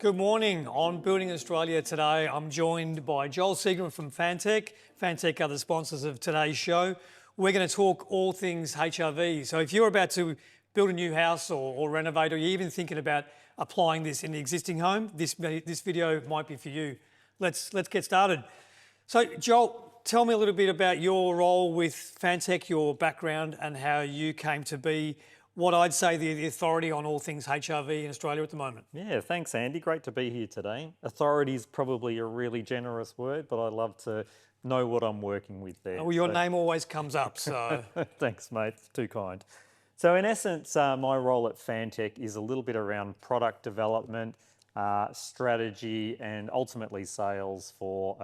Good morning. On Building Australia today, I'm joined by Joel Segram from Fantech. Fantech are the sponsors of today's show. We're going to talk all things HRV. So if you're about to build a new house or renovate, or you're even thinking about applying this in the existing home, this video might be for you. Let's get started. So Joel, tell me a little bit about your role with Fantech, your background, and how you came to be what I'd say the authority on all things HRV in Australia at the moment. Yeah, thanks, Andy. Great to be here today. Authority is probably a really generous word, but I love to know what I'm working with there. Well, your name always comes up, so. Thanks, mate. It's too kind. So in essence, my role at Fantech is a little bit around product development, strategy, and ultimately sales for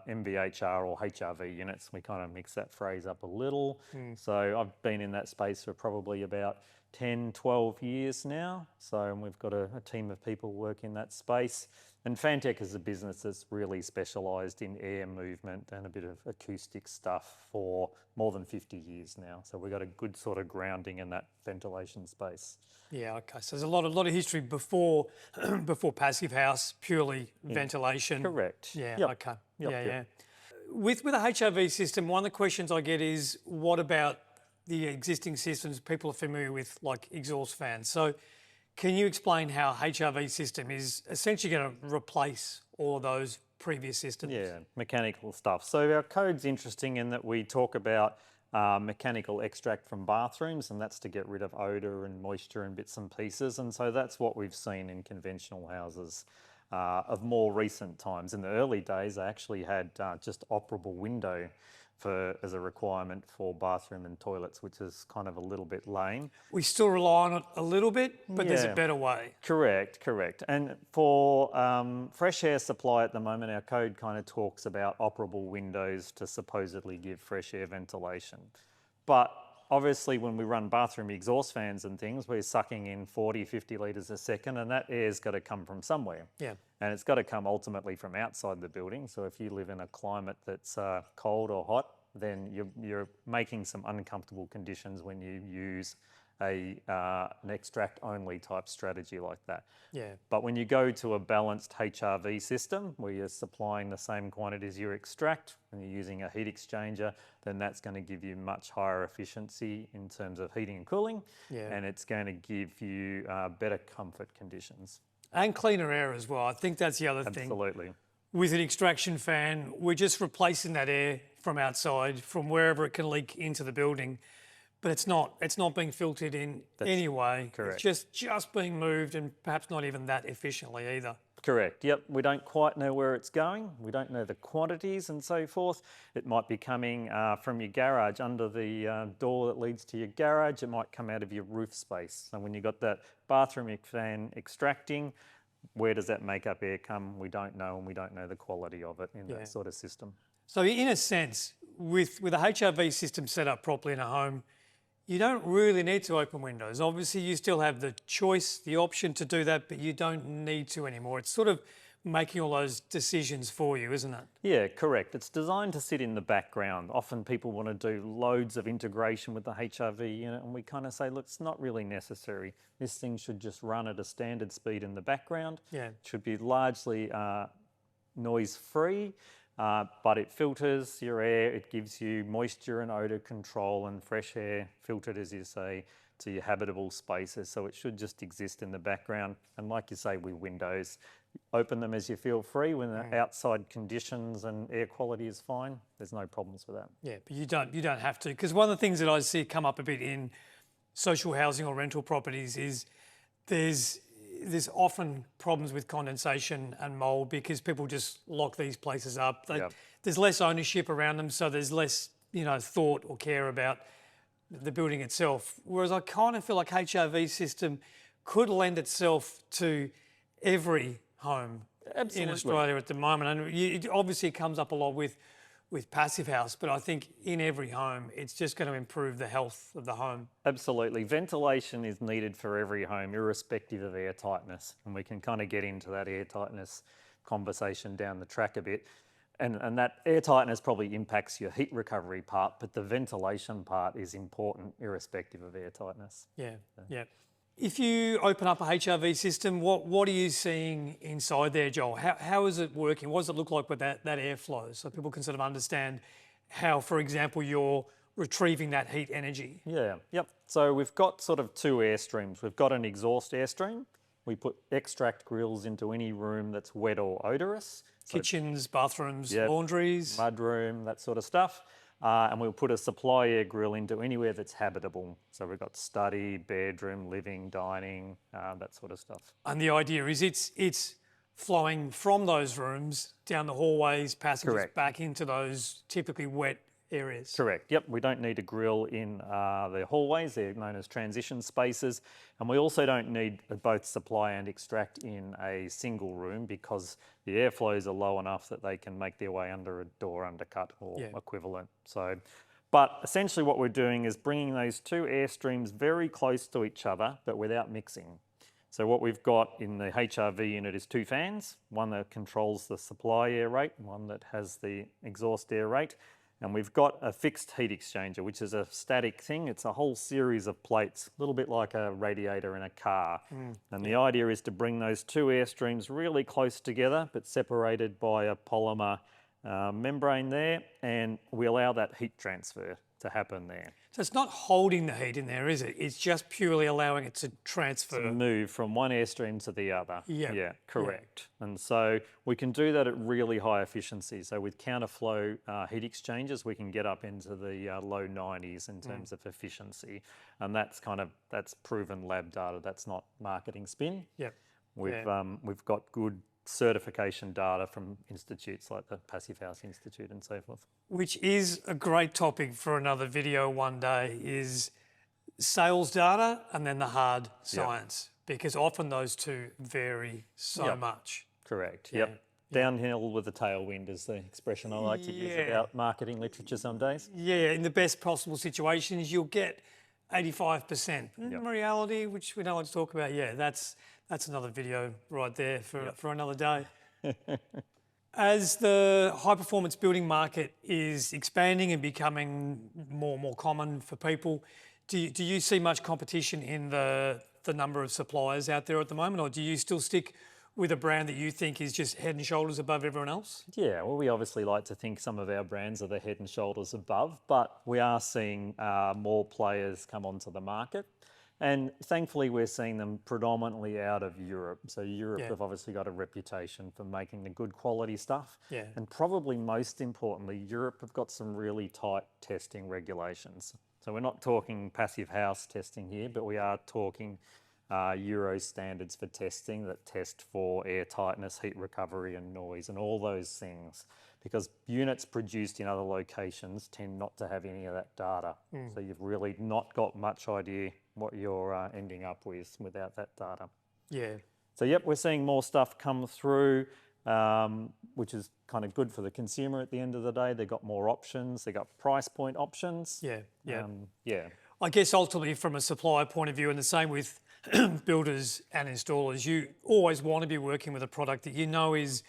MVHR or HRV units. We kind of mix that phrase up a little. So I've been in that space for probably about 10, 12 years now. So we've got a team of people work in that space. And Fantech is a business that's really specialised in air movement and a bit of acoustic stuff for more than 50 years now. So we've got a good sort of grounding in that ventilation space. Yeah, okay. So there's a lot of history before before passive house, purely ventilation. Correct. Yeah, Yep. okay. Yep, yeah, yep. yeah. With a HRV system, one of the questions I get is, what about the existing systems people are familiar with, like exhaust fans? So can you explain how HRV system is essentially going to replace all of those previous systems? Yeah, mechanical stuff. So our code's interesting in that we talk about mechanical extract from bathrooms, and that's to get rid of odour and moisture and bits and pieces. And so that's what we've seen in conventional houses of more recent times. In the early days, they actually had just operable window as a requirement for bathroom and toilets, which is kind of a little bit lame. We still rely on it a little bit, but there's a better way. Correct. And for fresh air supply at the moment, our code kind of talks about operable windows to supposedly give fresh air ventilation. But obviously when we run bathroom exhaust fans and things, we're sucking in 40, 50 litres a second, and that air's got to come from somewhere. Yeah. And it's got to come ultimately from outside the building. So if you live in a climate that's cold or hot, then you're making some uncomfortable conditions when you use an extract-only type strategy like that. Yeah. But when you go to a balanced HRV system where you're supplying the same quantities you extract and you're using a heat exchanger, then that's going to give you much higher efficiency in terms of heating and cooling, and it's going to give you better comfort conditions. And cleaner air as well. I think that's the other thing. Absolutely. With an extraction fan, we're just replacing that air from outside, from wherever it can leak into the building, but it's not being filtered in any way. Correct. It's just being moved, and perhaps not even that efficiently either. Correct, yep. We don't quite know where it's going. We don't know the quantities and so forth. It might be coming from your garage under the door that leads to your garage. It might come out of your roof space. So when you've got that bathroom fan extracting, where does that makeup air come? We don't know, and we don't know the quality of it in that sort of system. So in a sense, with a HRV system set up properly in a home, you don't really need to open windows. Obviously, you still have the choice, the option to do that, but you don't need to anymore. It's sort of making all those decisions for you, isn't it? Yeah, correct. It's designed to sit in the background. Often people want to do loads of integration with the HRV unit, and we kind of say, look, it's not really necessary. This thing should just run at a standard speed in the background. Yeah. It should be largely noise-free. But it filters your air, it gives you moisture and odour control and fresh air filtered, as you say, to your habitable spaces. So it should just exist in the background. And like you say, with windows, open them as you feel free. When the outside conditions and air quality is fine, there's no problems with that. Yeah, but you don't have to. Because one of the things that I see come up a bit in social housing or rental properties is there's often problems with condensation and mould because people just lock these places up. There's less ownership around them, so there's less, thought or care about the building itself. Whereas I kind of feel like HRV system could lend itself to every home in Australia at the moment. And obviously it comes up a lot with passive house, but I think in every home, it's just going to improve the health of the home. Absolutely. Ventilation is needed for every home, irrespective of air tightness. And we can kind of get into that air tightness conversation down the track a bit. And that air tightness probably impacts your heat recovery part, but the ventilation part is important irrespective of air tightness. Yeah. If you open up a HRV system, what are you seeing inside there, Joel? How is it working? What does it look like with that airflow? So people can sort of understand how, for example, you're retrieving that heat energy. Yeah, yep. So we've got sort of two airstreams. We've got an exhaust airstream. We put extract grills into any room that's wet or odorous. So Kitchens, bathrooms, Yep. laundries. mudroom, that sort of stuff. And we'll put a supply air grill into anywhere that's habitable. So we've got study, bedroom, living, dining, that sort of stuff. And the idea is it's flowing from those rooms down the hallways, passages, Correct. back into those typically wet areas. Correct. Yep. We don't need a grill in the hallways. They're known as transition spaces. And we also don't need both supply and extract in a single room because the airflows are low enough that they can make their way under a door undercut or equivalent. So, but essentially what we're doing is bringing those two airstreams very close to each other, but without mixing. So what we've got in the HRV unit is two fans, one that controls the supply air rate and one that has the exhaust air rate. And we've got a fixed heat exchanger, which is a static thing. It's a whole series of plates, a little bit like a radiator in a car. And the idea is to bring those two airstreams really close together, but separated by a polymer membrane there. And we allow that heat transfer to happen there. So it's not holding the heat in there, is it? It's just purely allowing it to transfer. To move from one airstream to the other. Yeah. Yeah, correct. And so we can do that at really high efficiency. So with counterflow heat exchangers, we can get up into the low 90s in terms of efficiency. And that's proven lab data. That's not marketing spin. Yep. We've got good certification data from institutes like the Passive House Institute and so forth. Which is a great topic for another video one day, is sales data and then the hard science, because often those two vary so much. Correct, yep. Downhill with a tailwind is the expression I like to use about marketing literature some days. Yeah, in the best possible situations, you'll get 85%. In reality, which we don't like to talk about, that's another video right there for another day. As the high-performance building market is expanding and becoming more and more common for people, do you see much competition in the number of suppliers out there at the moment, or do you still stick with a brand that you think is just head and shoulders above everyone else? Yeah, well, we obviously like to think some of our brands are the head and shoulders above, but we are seeing more players come onto the market. And thankfully, we're seeing them predominantly out of Europe. So Europe have obviously got a reputation for making the good quality stuff. Yeah. And probably most importantly, Europe have got some really tight testing regulations. So we're not talking passive house testing here, but we are talking Euro standards for testing that test for air tightness, heat recovery and noise and all those things. Because units produced in other locations tend not to have any of that data. So you've really not got much idea what you're ending up with without that data. Yeah. So yep, we're seeing more stuff come through, which is kind of good for the consumer at the end of the day. They've got more options, they've got price point options. Yeah. Yeah. I guess ultimately from a supplier point of view, and the same with builders and installers, you always want to be working with a product that you know is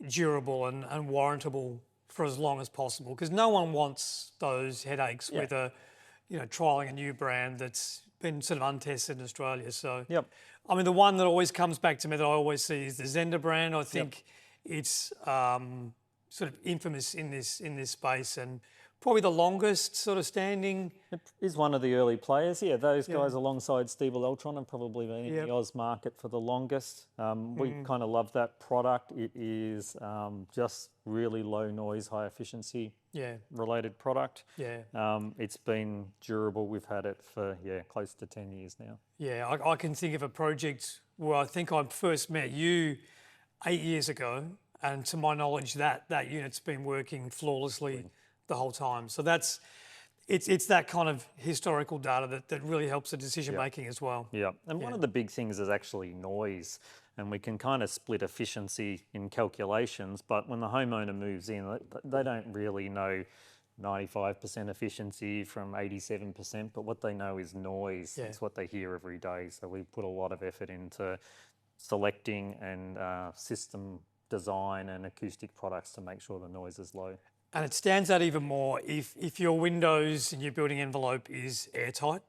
durable and warrantable for as long as possible, because no one wants those headaches with trialing a new brand that's been sort of untested in Australia. So I mean, the one that always comes back to me that I always see is the Zender brand. I think it's sort of infamous in this space, and probably the longest sort of standing. It is one of the early players. Yeah, those guys alongside Stiebel Eltron have probably been in the Oz market for the longest. We kind of love that product. It is just really low noise, high efficiency related product. It's been durable. We've had it for close to 10 years now. Yeah, I can think of a project where I think I first met you 8 years ago, and to my knowledge that unit's been working flawlessly the whole time. So it's that kind of historical data that really helps the decision making as well. Yeah, and one of the big things is actually noise, and we can kind of split efficiency in calculations, but when the homeowner moves in, they don't really know 95% efficiency from 87%, but what they know is noise. It's what they hear every day. So we put a lot of effort into selecting and system design and acoustic products to make sure the noise is low. And it stands out even more if your windows and your building envelope is airtight.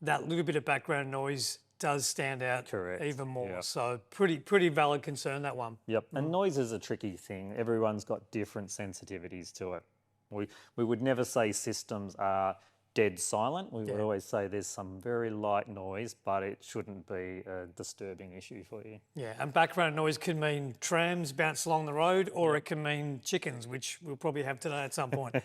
That little bit of background noise does stand out Correct. even more. Yep. So pretty valid concern, that one. Yep. And noise is a tricky thing. Everyone's got different sensitivities to it. We would never say systems are dead silent. We would always say there's some very light noise, but it shouldn't be a disturbing issue for you. Yeah, and background noise can mean trams bounce along the road, or it can mean chickens, which we'll probably have today at some point.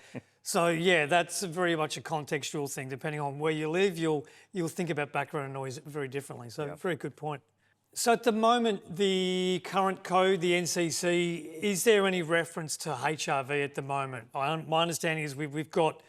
So yeah, that's very much a contextual thing. Depending on where you live, you'll think about background noise very differently. So very good point. So at the moment, the current code, the NCC, is there any reference to HRV at the moment? My understanding is we've got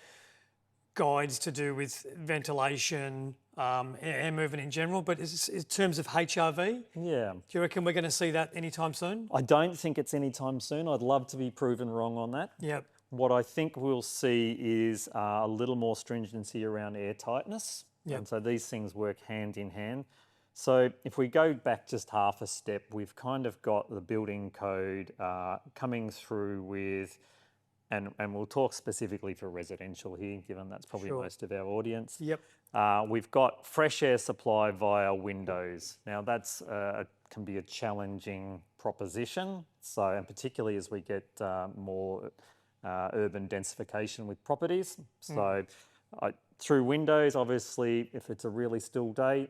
guides to do with ventilation, air movement in general, but in terms of HRV, Yeah. do you reckon we're going to see that anytime soon? I don't think it's anytime soon. I'd love to be proven wrong on that. Yep. What I think we'll see is a little more stringency around air tightness. Yep. And so these things work hand in hand. So if we go back just half a step, we've kind of got the building code coming through with, and we'll talk specifically for residential here, given that's probably most of our audience. Yep. We've got fresh air supply via windows. Now that's can be a challenging proposition. So, and particularly as we get more urban densification with properties. So through windows, obviously, if it's a really still day,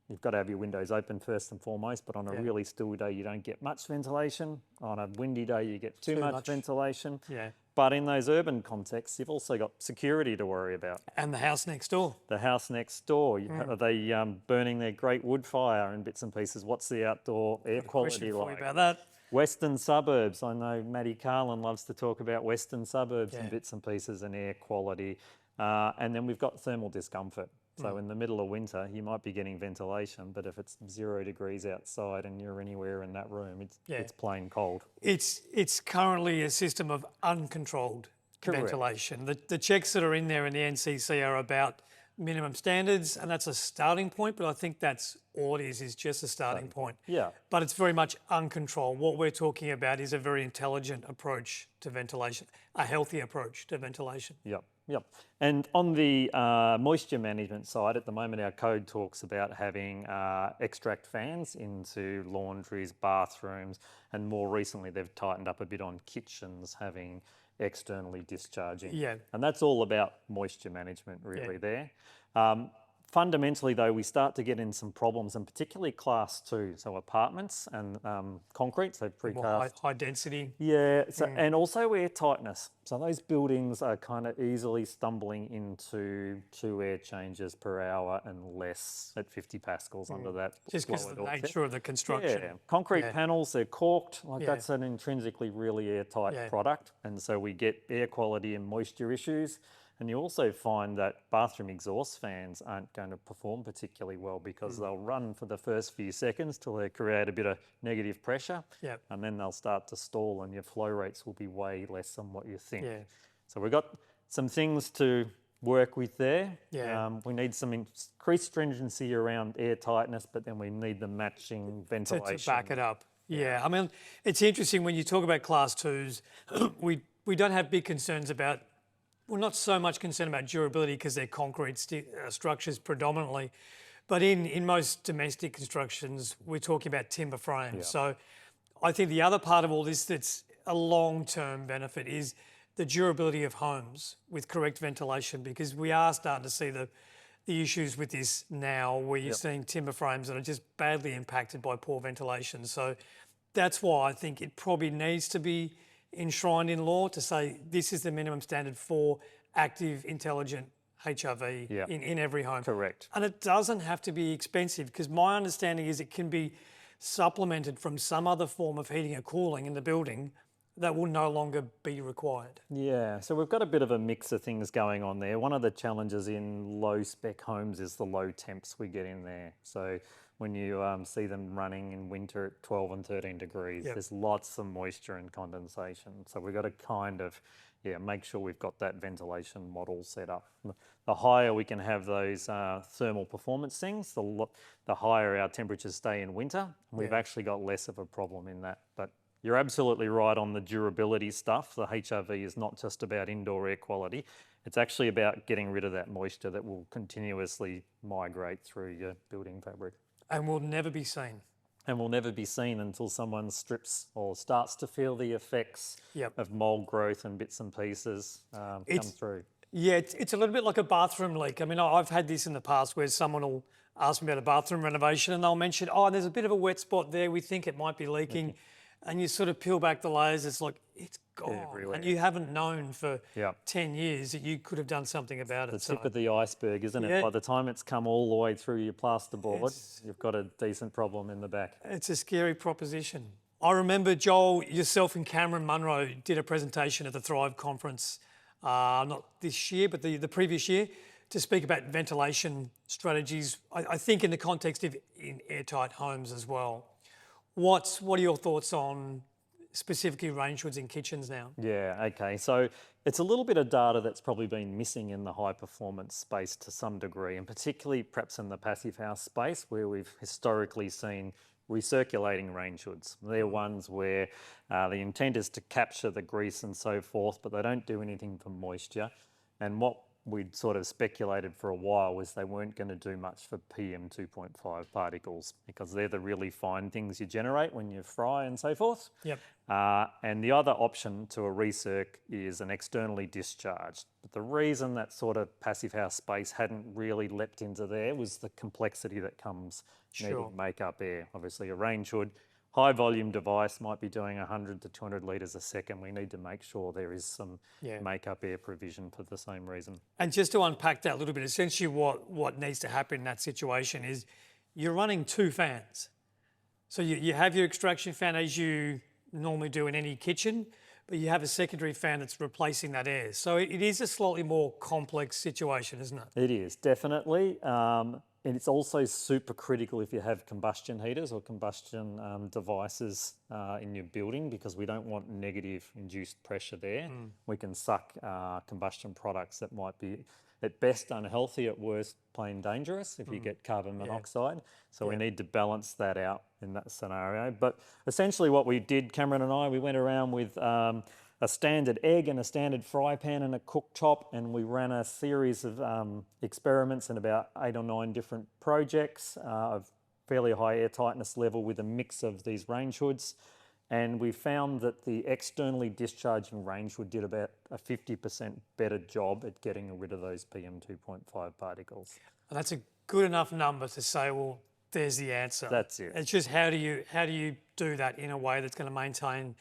you've got to have your windows open first and foremost, but on a really still day, you don't get much ventilation. On a windy day, you get too much ventilation. Yeah. But in those urban contexts, you've also got security to worry about. And the house next door. The house next door, are they burning their great wood fire in bits and pieces? What's the outdoor air quality like? About that. Western suburbs, I know Maddie Carlin loves to talk about western suburbs and bits and pieces and air quality. And then we've got thermal discomfort. So in the middle of winter, you might be getting ventilation, but if it's 0 degrees outside and you're anywhere in that room, it's plain cold. It's currently a system of uncontrolled ventilation. The checks that are in there in the NCC are about minimum standards, and that's a starting point, but I think that's all it is just a starting point. Yeah. But it's very much uncontrolled. What we're talking about is a very intelligent approach to ventilation, a healthy approach to ventilation. Yep. And on the moisture management side, at the moment, our code talks about having extract fans into laundries, bathrooms, and more recently, they've tightened up a bit on kitchens having externally discharging. Yeah. And that's all about moisture management really there. Fundamentally though, we start to get in some problems, and particularly class 2, so apartments and concrete, so precast. High density. Yeah, so, and also air tightness. So those buildings are kind of easily stumbling into 2 air changes per hour and less at 50 pascals under that. Just because of the nature of the construction. Yeah, concrete panels, they're corked, that's an intrinsically really airtight product. And so we get air quality and moisture issues. And you also find that bathroom exhaust fans aren't going to perform particularly well because they'll run for the first few seconds till they create a bit of negative pressure. And then they'll start to stall and your flow rates will be way less than what you think. So we've got some things to work with there. We need some increased stringency around air tightness, but then we need the matching ventilation. To back it up. I mean, it's interesting when you talk about class 2s, we don't have big concerns about, well, not so much concern about durability because they're concrete structures predominantly, but in most domestic constructions, we're talking about timber frames. So I think the other part of all this that's a long-term benefit is the durability of homes with correct ventilation, because we are starting to see the issues with this now where you're seeing timber frames that are just badly impacted by poor ventilation. So that's why I think it probably needs to be enshrined in law to say this is the minimum standard for active, intelligent HRV in every home. Correct. And it doesn't have to be expensive, because my understanding is it can be supplemented from some other form of heating or cooling in the building that will no longer be required. Yeah, so we've got a bit of a mix of things going on there. One of the challenges in low spec homes is the low temps we get in there. So when you see them running in winter at 12 and 13 degrees, there's lots of moisture and condensation. So we've got to kind of, make sure we've got that ventilation model set up. The higher we can have those thermal performance things, the higher our temperatures stay in winter. We've actually got less of a problem in that. But you're absolutely right on the durability stuff. The HRV is not just about indoor air quality. It's actually about getting rid of that moisture that will continuously migrate through your building fabric. And will never be seen. And will never be seen until someone strips or starts to feel the effects Yep. of mold growth and bits and pieces come through. Yeah, it's a little bit like a bathroom leak. I mean, I've had this in the past where someone will ask me about a bathroom renovation and they'll mention, oh, there's a bit of a wet spot there. We think it might be leaking. And you sort of peel back the layers. It's like, it's gone. Everywhere. And you haven't known for Yep. 10 years that you could have done something about it. The tip of the iceberg, isn't it? Yeah. By the time it's come all the way through your plasterboard, you've got a decent problem in the back. It's a scary proposition. I remember, Joel, yourself and Cameron Munro did a presentation at the Thrive conference, not this year, but the previous year, to speak about ventilation strategies, I think in the context of in airtight homes as well. What are your thoughts on specifically range hoods in kitchens now? Yeah, okay. So it's a little bit of data that's probably been missing in the high performance space to some degree, and particularly perhaps in the passive house space where we've historically seen recirculating range hoods. They're ones where the intent is to capture the grease and so forth, but they don't do anything for moisture. And what we'd sort of speculated for a while was they weren't going to do much for PM 2.5 particles because they're the really fine things you generate when you fry and so forth. Yep. And the other option to a recirc is an externally discharged. But the reason that sort of passive house space hadn't really leapt into there was the complexity that comes needing make-up air. Obviously a range hood, high volume device might be doing 100 to 200 litres a second. We need to make sure there is some make-up air provision for the same reason. And just to unpack that a little bit, essentially what needs to happen in that situation is you're running two fans. So you have your extraction fan as you normally do in any kitchen, but you have a secondary fan that's replacing that air. So it is a slightly more complex situation, isn't it? It is, definitely. And it's also super critical if you have combustion heaters or combustion devices in your building because we don't want negative induced pressure there. We can suck combustion products that might be at best unhealthy, at worst plain dangerous if you get carbon monoxide. So we need to balance that out in that scenario. But essentially what we did, Cameron and I, we went around with a standard egg and a standard fry pan and a cooktop, and we ran a series of experiments in about 8 or 9 different projects of fairly high air tightness level with a mix of these range hoods. And we found that the externally discharging range hood did about a 50% better job at getting rid of those PM 2.5 particles. And that's a good enough number to say, well, there's the answer. That's it. It's just how do you do that in a way that's going to maintain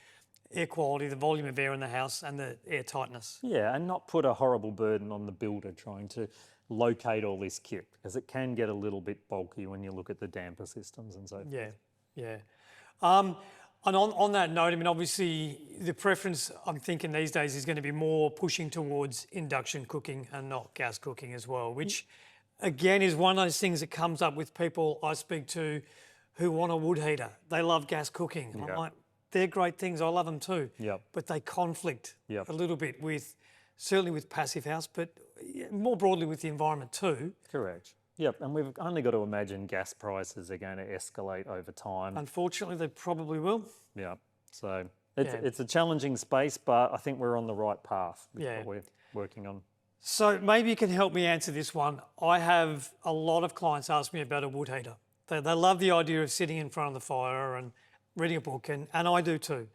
air quality, the volume of air in the house and the air tightness? Yeah, and not put a horrible burden on the builder trying to locate all this kit because it can get a little bit bulky when you look at the damper systems and so forth. Yeah. And on that note, I mean, obviously the preference I'm thinking these days is going to be more pushing towards induction cooking and not gas cooking as well, which again is one of those things that comes up with people I speak to who want a wood heater. They love gas cooking. I'm like, they're great things. I love them too. But they conflict a little bit with, certainly with passive house, but more broadly with the environment too. Correct. Yep, and we've only got to imagine gas prices are going to escalate over time. Unfortunately, they probably will. Yeah, so it's a challenging space, but I think we're on the right path with what we're working on. So maybe you can help me answer this one. I have a lot of clients ask me about a wood heater. They love the idea of sitting in front of the fire and reading a book, and I do too.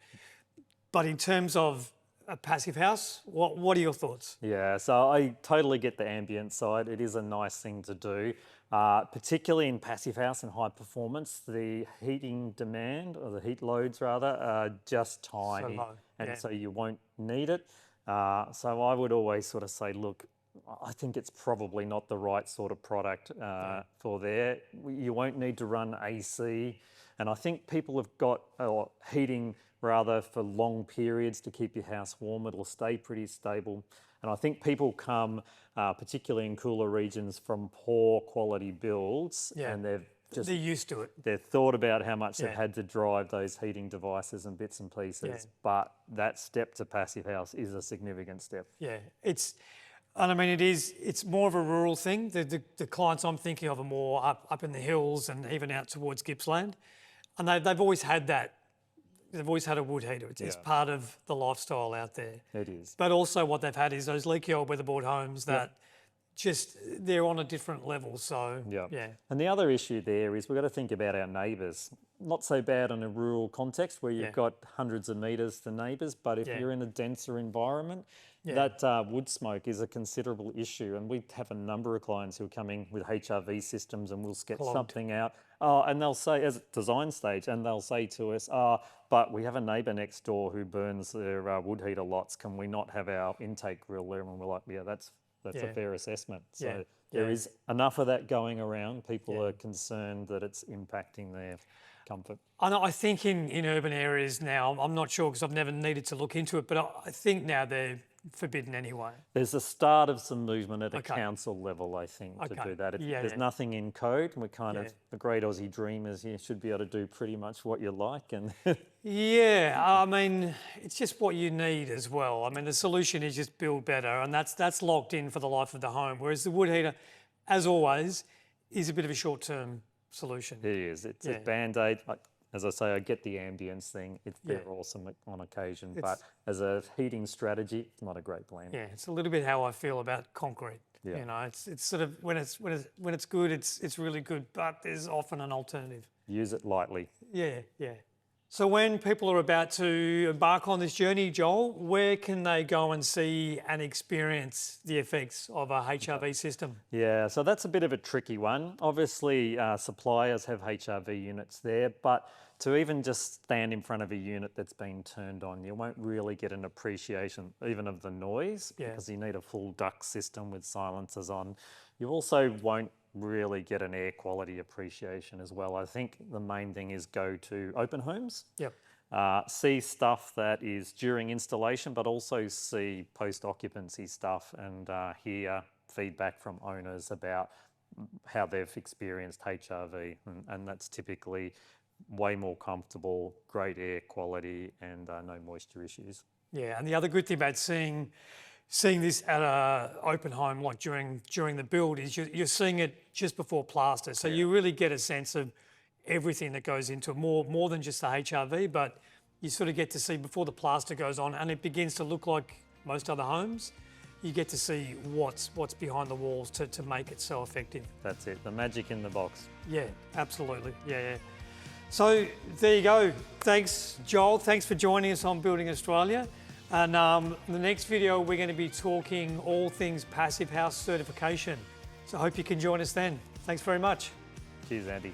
But in terms of a passive house, what are your thoughts? Yeah, so I totally get the ambient side. It is a nice thing to do, particularly in passive house and high performance. The heating demand, or the heat loads rather, are just tiny, so you won't need it. So I would always sort of say, look, I think it's probably not the right sort of product for there. You won't need to run AC, and I think people have got heating rather for long periods to keep your house warm. It'll stay pretty stable. And I think people come, particularly in cooler regions, from poor quality builds, and they're used to it. They've thought about how much they've had to drive those heating devices and bits and pieces, but that step to passive house is a significant step. Yeah, and I mean, it's more of a rural thing. The clients I'm thinking of are more up in the hills and even out towards Gippsland. And they've always had that they've always had a wood heater. It's part of the lifestyle out there. It is. But also what they've had is those leaky old weatherboard homes that just, they're on a different level. So, yeah. And the other issue there is we've got to think about our neighbours. Not so bad in a rural context where you've got hundreds of metres to neighbours, but if you're in a denser environment, that wood smoke is a considerable issue. And we have a number of clients who are coming with HRV systems and we'll sketch something out. And they'll say, as a design stage, and they'll say to us, but we have a neighbour next door who burns their wood heater lots. Can we not have our intake grill there? And we're like, that's a fair assessment. So there is enough of that going around. People are concerned that it's impacting their comfort. I think in urban areas now, I'm not sure because I've never needed to look into it, but I think now they're forbidden anyway. There's a start of some movement at a council level, I think, to do that. There's nothing in code, and we're kind of the great Aussie dream is you should be able to do pretty much what you like. And I mean, it's just what you need as well. I mean, the solution is just build better, and that's locked in for the life of the home. Whereas the wood heater, as always, is a bit of a short-term solution. It is. It's a band-aid. As I say, I get the ambience thing. They're awesome on occasion, but as a heating strategy, it's not a great plan. Yeah, it's a little bit how I feel about concrete. Yeah. You know, it's sort of when it's good, it's really good, but there's often an alternative. Use it lightly. Yeah. So when people are about to embark on this journey, Joel, where can they go and see and experience the effects of a HRV system? Yeah, so that's a bit of a tricky one. Obviously, suppliers have HRV units there, but to even just stand in front of a unit that's been turned on, you won't really get an appreciation even of the noise because you need a full duct system with silencers on. You also won't really get an air quality appreciation as well. I think the main thing is go to open homes, see stuff that is during installation, but also see post-occupancy stuff and hear feedback from owners about how they've experienced HRV, and that's typically way more comfortable, great air quality and no moisture issues. Yeah, and the other good thing about seeing this at an open home, like during the build, is you're seeing it just before plaster. So you really get a sense of everything that goes into it, more than just the HRV, but you sort of get to see before the plaster goes on and it begins to look like most other homes. You get to see what's behind the walls to make it so effective. That's it, the magic in the box. Yeah, absolutely, yeah. So there you go. Thanks, Joel. Thanks for joining us on Building Australia. And in the next video, we're going to be talking all things Passive House certification. So I hope you can join us then. Thanks very much. Cheers, Andy.